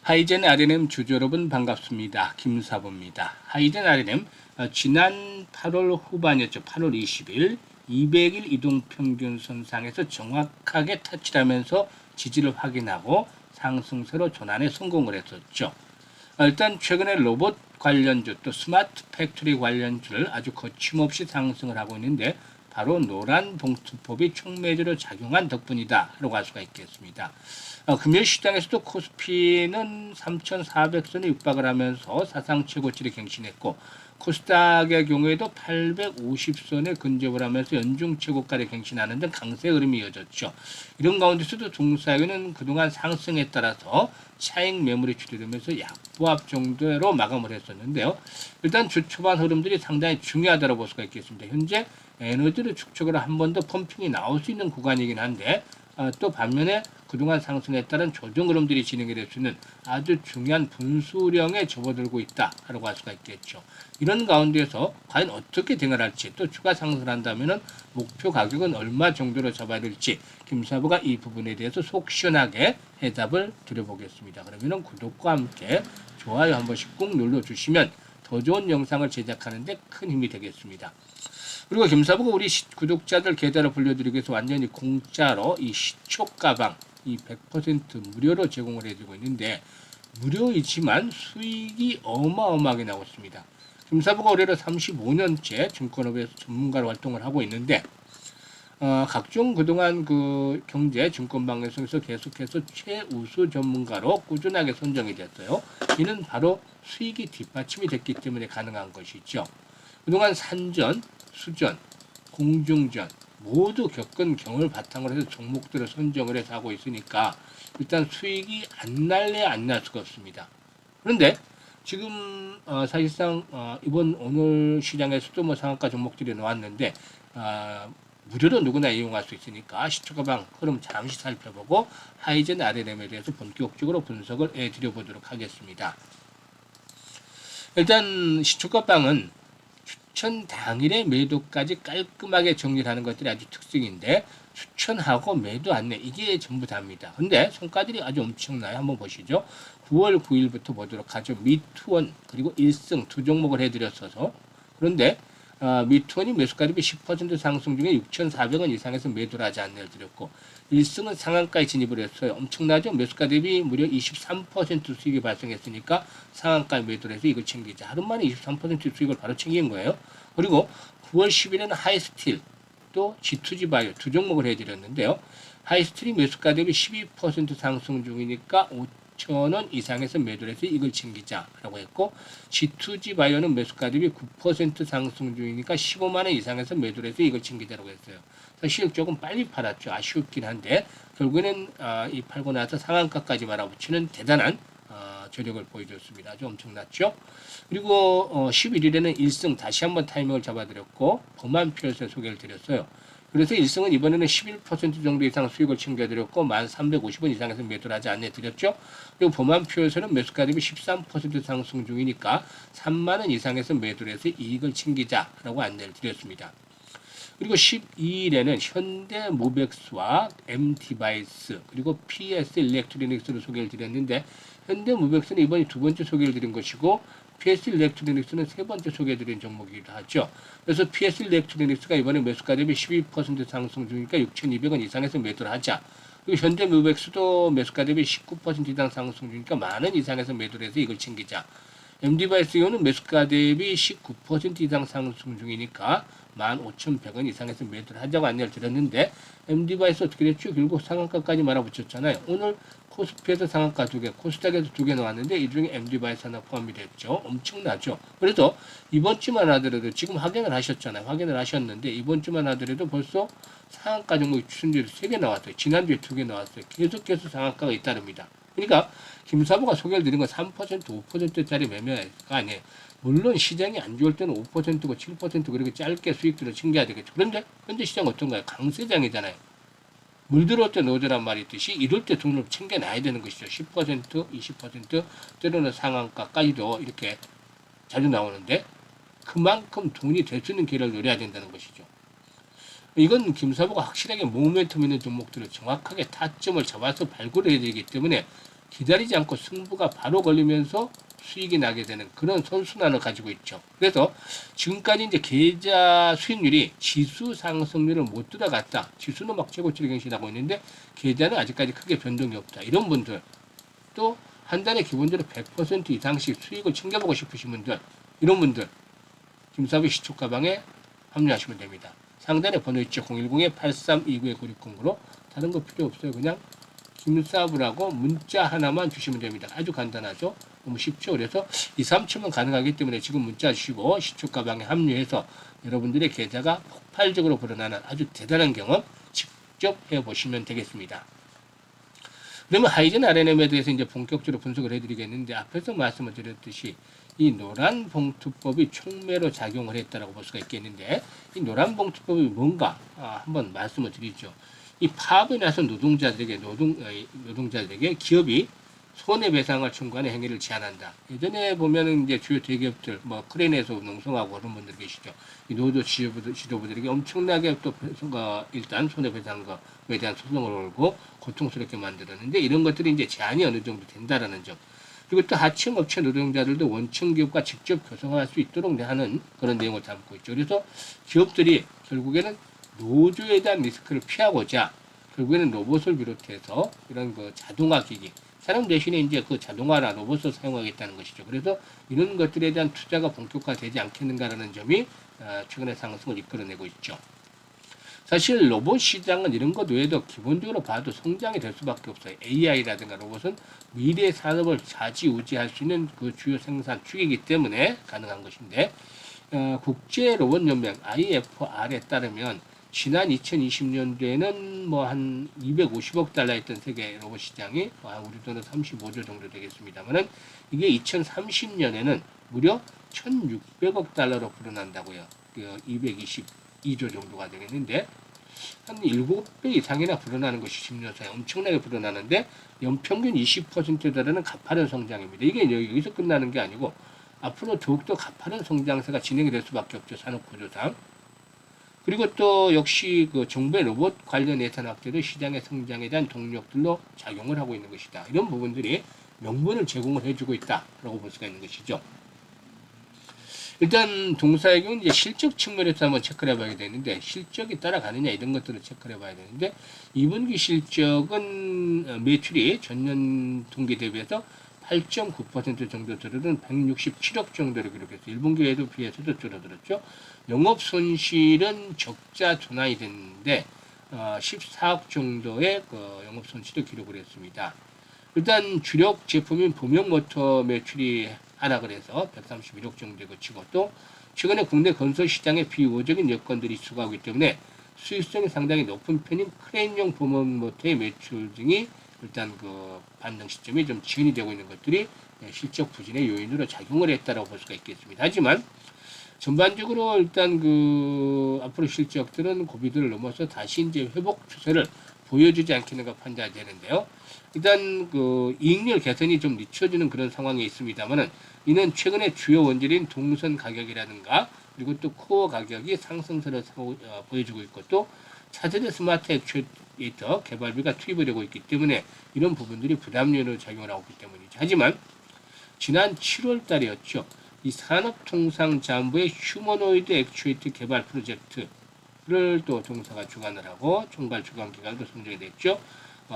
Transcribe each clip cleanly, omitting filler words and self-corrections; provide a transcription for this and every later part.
하이젠 RNM 주주 여러분 반갑습니다. 김사부입니다. 하이젠 RNM 지난 8월 후반이었죠. 8월 20일 200일 이동평균 선상에서 정확하게 터치를 하면서 지지를 확인하고 상승세로 전환에 성공을 했었죠. 일단 최근에 로봇 관련주 또 스마트 팩토리 관련주를 아주 거침없이 상승을 하고 있는데 바로 노란 봉투법이 촉매제로 작용한 덕분이다 라고 할 수가 있겠습니다. 금요일 시장에서도 코스피는 3,400선에 육박을 하면서 사상 최고치를 갱신했고 코스닥의 경우에도 850선에 근접을 하면서 연중 최고가를 갱신하는 등 강세 흐름이 이어졌죠. 이런 가운데서도 종사에는 그동안 상승에 따라서 차익 매물이 출현하면서 약보합 정도로 마감을 했었는데요. 일단 주 초반 흐름들이 상당히 중요하다고 볼 수가 있겠습니다. 현재 에너지를 축적으로 한 번 더 펌핑이 나올 수 있는 구간이긴 한데 또 반면에 그동안 상승에 따른 조정 흐름들이 진행이 될 수 있는 아주 중요한 분수령에 접어들고 있다라고 할 수가 있겠죠. 이런 가운데서 과연 어떻게 대응할지 또 추가 상승을 한다면 목표 가격은 얼마 정도로 잡아야 될지 김사부가 이 부분에 대해서 속 시원하게 해답을 드려보겠습니다. 그러면 구독과 함께 좋아요 한 번씩 꾹 눌러주시면 더 좋은 영상을 제작하는 데 큰 힘이 되겠습니다. 그리고 김사부가 우리 구독자들 계좌를 불려드리기 위해서 완전히 공짜로 이 시초 가방 이 100% 무료로 제공을 해주고 있는데 무료이지만 수익이 어마어마하게 나왔습니다. 김사부가 올해로 35년째 증권업에서 전문가로 활동을 하고 있는데 각종 그동안 그 경제 증권 방송에서 계속해서 최우수 전문가로 꾸준하게 선정이 됐어요. 이는 바로 수익이 뒷받침이 됐기 때문에 가능한 것이죠. 그동안 산전, 수전, 공중전 모두 겪은 경험을 바탕으로 해서 종목들을 선정을 해서 하고 있으니까 일단 수익이 안 날래 안 날 수가 없습니다. 그런데 지금 사실상 이번 오늘 시장에서도 뭐 상한가 종목들이 나왔는데 무료로 누구나 이용할 수 있으니까 시초가방 흐름 잠시 살펴보고 하이젠 RNM에 대해서 본격적으로 분석을 해드려보도록 하겠습니다. 일단 시초가방은 추천 당일의 매도까지 깔끔하게 정리를 하는 것들이 아주 특징인데 추천하고 매도 안내 이게 전부 다입니다. 근데 성과들이 아주 엄청나요. 한번 보시죠. 9월 9일부터 보도록 하죠. 미투원 그리고 1승 두 종목을 해드렸어서 그런데 미투원이 매수가 대비 10% 상승 중에 6,400원 이상에서 매도를 하지 않는 드렸고 1승은 상한가에 진입을 했어요. 엄청나죠? 매수가 대비 무려 23% 수익이 발생했으니까 상한가에 매도를 해서 이걸 챙기자. 하루 만에 23% 수익을 바로 챙긴 거예요. 그리고 9월 10일에는 하이스틸 또 G2G 바이오 두 종목을 해드렸는데요. 하이스틸이 매수가 대비 12% 상승 중이니까 5,000원 이상에서 매도를 해서 이걸 챙기자라고 했고 G2G 바이오는 매수가 대비 9% 상승 중이니까 15만원 이상에서 매도를 해서 이걸 챙기자라고 했어요. 사실 조금 빨리 팔았죠. 아쉬웠긴 한데 결국에는 이 팔고 나서 상한가까지 말아붙이는 대단한 저력을 보여줬습니다. 아주 엄청났죠. 그리고 11일에는 1승 다시 한번 타이밍을 잡아드렸고 범한 피어스 소개를 드렸어요. 그래서 1승은 이번에는 11% 정도 이상 수익을 챙겨드렸고 1,350원 이상에서 매도를 하지 않내 드렸죠. 그리고 범한 피어스는 매수가 대비 13% 상승 중이니까 3만원 이상에서 매도를 해서 이익을 챙기자라고 안내를 드렸습니다. 그리고 12일에는 현대모백스와 M디바이스 그리고 PS 일렉트로닉스를 소개를 드렸는데 현대모백스는 이번에 두 번째 소개를 드린 것이고 PS 일렉트로닉스는 세 번째 소개해드린 종목이기도 하죠. 그래서 PS 일렉트로닉스가 이번에 매수가 대비 12% 상승 중이니까 6,200원 이상에서 매도를 하자. 그리고 현대모백스도 매수가 대비 19% 이상 상승 중이니까 만원 이상에서 매도를 해서 이걸 챙기자. M디바이스 이거는 매수가 대비 19% 이상 상승 중이니까 15,100원 이상에서 매도를 하자고 안내를 드렸는데 M디바이스 어떻게 됐죠? 결국 상한가까지 말아붙였잖아요. 오늘 코스피에서 상한가 2개, 코스닥에서 2개 나왔는데 이 중에 M디바이스 하나 포함이 됐죠. 엄청나죠. 그래서 이번 주만 하더라도 지금 확인을 하셨잖아요. 확인을 하셨는데 이번 주만 하더라도 벌써 상한가 종목이 추천주로 3개 나왔어요. 지난주에 2개 나왔어요. 계속해서 상한가가 잇따릅니다. 그러니까 김사부가 소개를 드린 건 3%, 5%짜리 매매가 아니에요. 물론 시장이 안 좋을 때는 5%고 7% 그렇게 짧게 수익들을 챙겨야 되겠죠. 그런데 현재 시장 어떤가요? 강세장이잖아요. 물 들어올 때 노조란 말이 있듯이 이럴 때 돈을 챙겨놔야 되는 것이죠. 10%, 20% 때로는 상한가까지도 이렇게 자주 나오는데 그만큼 돈이 될 수 있는 기회를 노려야 된다는 것이죠. 이건 김사부가 확실하게 모멘텀 있는 종목들을 정확하게 타점을 잡아서 발굴해야 되기 때문에 기다리지 않고 승부가 바로 걸리면서 수익이 나게 되는 그런 선순환을 가지고 있죠. 그래서 지금까지 이제 계좌 수익률이 지수 상승률을 못 따라갔다. 지수는 막 최고치를 경신하고 있는데 계좌는 아직까지 크게 변동이 없다. 이런 분들 또 한 달에 기본적으로 100% 이상씩 수익을 챙겨보고 싶으신 분들 이런 분들 김사부 시초가방에 합류하시면 됩니다. 상단에 번호 있죠. 010-8329-9609로 다른 거 필요 없어요. 그냥 김사부라고 문자 하나만 주시면 됩니다. 아주 간단하죠. 너무 쉽죠. 그래서 2, 3초면 가능하기 때문에 지금 문자 주시고 시초가방에 합류해서 여러분들의 계좌가 폭발적으로 불어나는 아주 대단한 경험 직접 해보시면 되겠습니다. 그러면 하이젠 RNM에 대해서 이제 본격적으로 분석을 해드리겠는데 앞에서 말씀을 드렸듯이 이 노란 봉투법이 촉매로 작용을 했다라고 볼 수가 있겠는데 이 노란 봉투법이 뭔가 한번 말씀을 드리죠. 이 파업에 나선 노동자들에게 기업이 손해배상을 청구하는 행위를 제한한다. 예전에 보면은 이제 주요 대기업들, 뭐 크레인에서 농성하고 그런 분들 계시죠. 이 노조 지도부들에게 엄청나게 또 일단 손해배상금에 대한 소송을 걸고 고통스럽게 만들었는데 이런 것들이 이제 제한이 어느 정도 된다라는 점. 그리고 또 하청 업체 노동자들도 원청 기업과 직접 교섭할 수 있도록 하는 그런 내용을 담고 있죠. 그래서 기업들이 결국에는 노조에 대한 리스크를 피하고자 결국에는 로봇을 비롯해서 이런 그 자동화 기기, 사람 대신에 이제 그 자동화나 로봇을 사용하겠다는 것이죠. 그래서 이런 것들에 대한 투자가 본격화되지 않겠는가라는 점이 최근에 상승을 이끌어내고 있죠. 사실 로봇 시장은 이런 것 외에도 기본적으로 봐도 성장이 될 수밖에 없어요. AI라든가 로봇은 미래 산업을 좌지우지할 수 있는 그 주요 생산 축이기 때문에 가능한 것인데 국제 로봇 연맹 IFR에 따르면 지난 2020년도에는 뭐 한 250억 달러였던 세계 로봇 시장이 우리 돈은 35조 정도 되겠습니다만은 이게 2030년에는 무려 1,600억 달러로 불어난다고요. 222조 정도가 되겠는데 한 7배 이상이나 불어나는 것이 10년 사이에 엄청나게 불어나는데 연평균 20%에 달하는 가파른 성장입니다. 이게 여기서 끝나는 게 아니고 앞으로 더욱더 가파른 성장세가 진행이 될 수밖에 없죠. 산업 구조상. 그리고 또 역시 그 정부의 로봇 관련 예산 확대도 시장의 성장에 대한 동력들로 작용을 하고 있는 것이다. 이런 부분들이 명분을 제공을 해주고 있다라고 볼 수가 있는 것이죠. 일단 동사의 경우는 이제 실적 측면에서 한번 체크를 해봐야 되는데 실적이 따라가느냐 이런 것들을 체크를 해봐야 되는데 2분기 실적은 매출이 전년 동기 대비해서 8.9% 정도 줄어든 167억 정도를 기록했어요. 1분기에도 비해서도 줄어들었죠. 영업 손실은 적자 전환이 됐는데 14억 정도의 그 영업 손실을 기록을 했습니다. 일단 주력 제품인 보명모터 매출이 하락을 해서 131억 정도에 그치고 또 최근에 국내 건설 시장에 비우호적인 여건들이 수고하기 때문에 수익성이 상당히 높은 편인 크레인용 보명모터의 매출 등이 일단 그 반등 시점이 좀 지연이 되고 있는 것들이 실적 부진의 요인으로 작용을 했다라고 볼 수가 있겠습니다. 하지만 전반적으로 일단 그 앞으로 실적들은 고비들을 넘어서 다시 이제 회복 추세를 보여주지 않겠는가 판단되는데요. 일단 그 이익률 개선이 좀 늦춰지는 그런 상황이 있습니다만은 이는 최근에 주요 원재료인 동선 가격이라든가 그리고 또 코어 가격이 상승세를 보여주고 있고 또 차세대 스마트 액추에이터 개발비가 투입이 되고 있기 때문에 이런 부분들이 부담요인으로 작용을 하고 있기 때문이죠. 하지만 지난 7월 달이었죠. 이 산업통상자원부의 휴머노이드 액추에이터 개발 프로젝트를 또 동사가 주관을 하고 총괄 주관기관도 선정이 됐죠.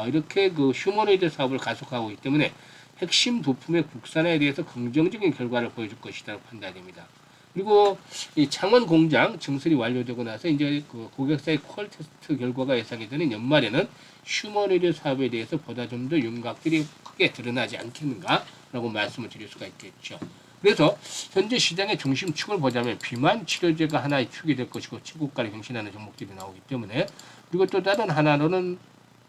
이렇게 그 휴머노이드 사업을 가속하고 있기 때문에 핵심 부품의 국산화에 대해서 긍정적인 결과를 보여줄 것이라고 판단됩니다. 그리고 이 창원 공장 증설이 완료되고 나서 이제 그 고객사의 퀄 테스트 결과가 예상이 되는 연말에는 휴머노이드 사업에 대해서 보다 좀 더 윤곽들이 크게 드러나지 않겠는가라고 말씀을 드릴 수가 있겠죠. 그래서 현재 시장의 중심축을 보자면 비만 치료제가 하나의 축이 될 것이고 최고가를 경신하는 종목들이 나오기 때문에 그리고 또 다른 하나로는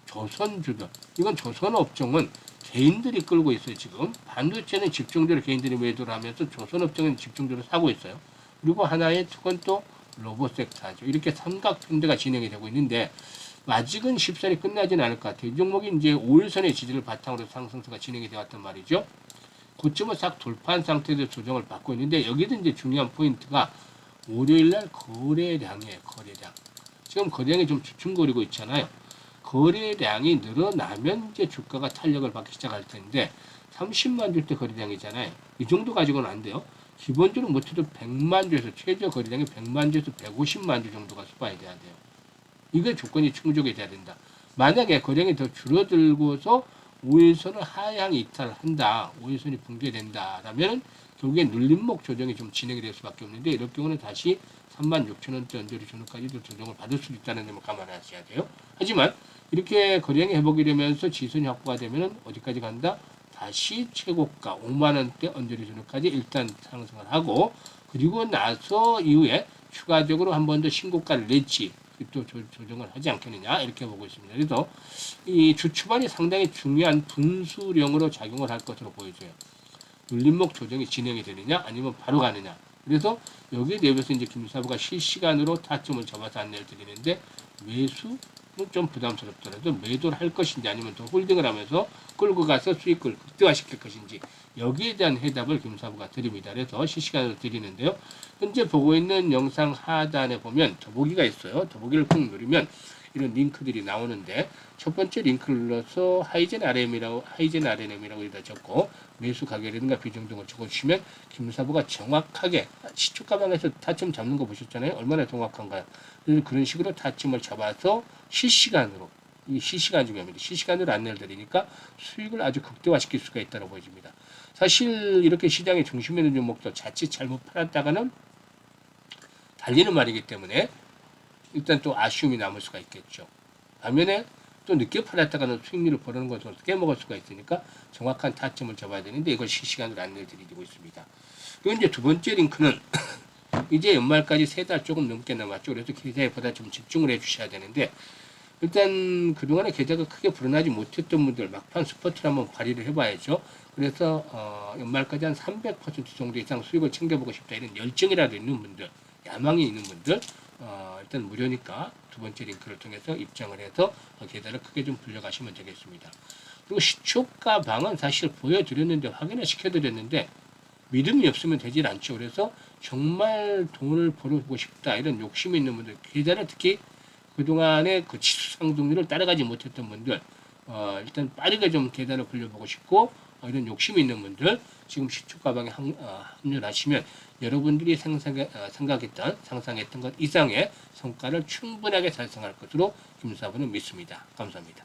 조선주들 이건 조선업종은 개인들이 끌고 있어요. 지금 반도체는 집중적으로 개인들이 매도를 하면서 조선업종은 집중적으로 사고 있어요. 그리고 하나의 축은 또 로봇 섹터죠. 이렇게 삼각 편대가 진행이 되고 있는데 아직은 쉽사리 끝나지는 않을 것 같아요. 이 종목이 이제 5일선의 지지를 바탕으로 상승세가 진행이 되었단 말이죠. 고점을 싹 돌파한 상태에서 조정을 받고 있는데 여기도 이제 중요한 포인트가 월요일날 거래량이에요. 거래량. 지금 거래량이 좀 주춤거리고 있잖아요. 거래량이 늘어나면 이제 주가가 탄력을 받기 시작할 텐데 30만 주대 거래량이잖아요. 이 정도 가지고는 안 돼요. 기본적으로 못해도 100만 주에서 최저 거래량이 100만 주에서 150만 주 정도가 수반이 돼야 돼요. 이게 조건이 충족이 돼야 된다. 만약에 거래량이 더 줄어들고서 5일선을 하향 이탈한다. 5일선이 붕괴된다라면 결국에 눌림목 조정이 좀 진행이 될 수밖에 없는데 이럴 경우는 다시 36,000원대 언저리 전후까지도 조정을 받을 수 있다는 점을 감안하셔야 돼요. 하지만 이렇게 거래량이 회복이 되면서 지선이 확보가 되면 어디까지 간다? 다시 최고가 5만원대 언저리 전후까지 일단 상승을 하고 그리고 나서 이후에 추가적으로 한 번 더 신고가를 냈지 또 조정을 하지 않겠느냐 이렇게 보고 있습니다. 그래서 이 주 초반이 상당히 중요한 분수령으로 작용을 할 것으로 보여져요. 눌림목 조정이 진행이 되느냐 아니면 바로 가느냐. 그래서 여기에 대비해서 이제 김사부가 실시간으로 타점을 잡아서 안내를 드리는데 매수는 좀 부담스럽더라도 매도를 할 것인지 아니면 더 홀딩을 하면서 끌고 가서 수익을 극대화시킬 것인지 여기에 대한 해답을 김사부가 드립니다. 그래서 실시간으로 드리는데요. 현재 보고 있는 영상 하단에 보면 더보기가 있어요. 더보기를 꾹 누르면 이런 링크들이 나오는데 첫 번째 링크를 눌러서 하이젠 RM이라고 여기다 적고 매수 가격이라든가 비중 등을 적어주시면 김사부가 정확하게 시초가방에서 타점 잡는 거 보셨잖아요. 얼마나 정확한가요? 그런 식으로 타점을 잡아서 실시간으로 이 실시간 중요합니다. 실시간으로 안내를 드리니까 수익을 아주 극대화시킬 수가 있다고 보여집니다. 사실 이렇게 시장의 중심에 있는 종목도 자칫 잘못 팔았다가는 달리는 말이기 때문에 일단 또 아쉬움이 남을 수가 있겠죠. 반면에 또 늦게 팔았다가는 수익률을 벌어는 것을 깨먹을 수가 있으니까 정확한 타점을 잡아야 되는데 이걸 실시간으로 안내를 드리고 있습니다. 그리고 이제 두 번째 링크는 이제 연말까지 3달 조금 넘게 남았죠. 그래서 계좌에 보다 좀 집중을 해 주셔야 되는데 일단 그동안에 계좌가 크게 불어나지 못했던 분들 막판 스포트를 한번 발휘를 해봐야죠. 그래서 연말까지 한 300% 정도 이상 수익을 챙겨보고 싶다 이런 열정이라도 있는 분들, 야망이 있는 분들 일단 무료니까 두 번째 링크를 통해서 입장을 해서 계좌를 크게 좀 불려가시면 되겠습니다. 그리고 시초가 방은 사실 보여드렸는데 확인을 시켜드렸는데 믿음이 없으면 되질 않죠. 그래서 정말 돈을 벌어보고 싶다 이런 욕심이 있는 분들 계좌를 특히 그동안의 그 지수 상승률을 따라가지 못했던 분들 일단 빠르게 좀 계단을 굴려보고 싶고 이런 욕심이 있는 분들 지금 시초 가방에 합류를 하시면 여러분들이 생각했던 상상했던 것 이상의 성과를 충분하게 달성할 것으로 김사부는 믿습니다. 감사합니다.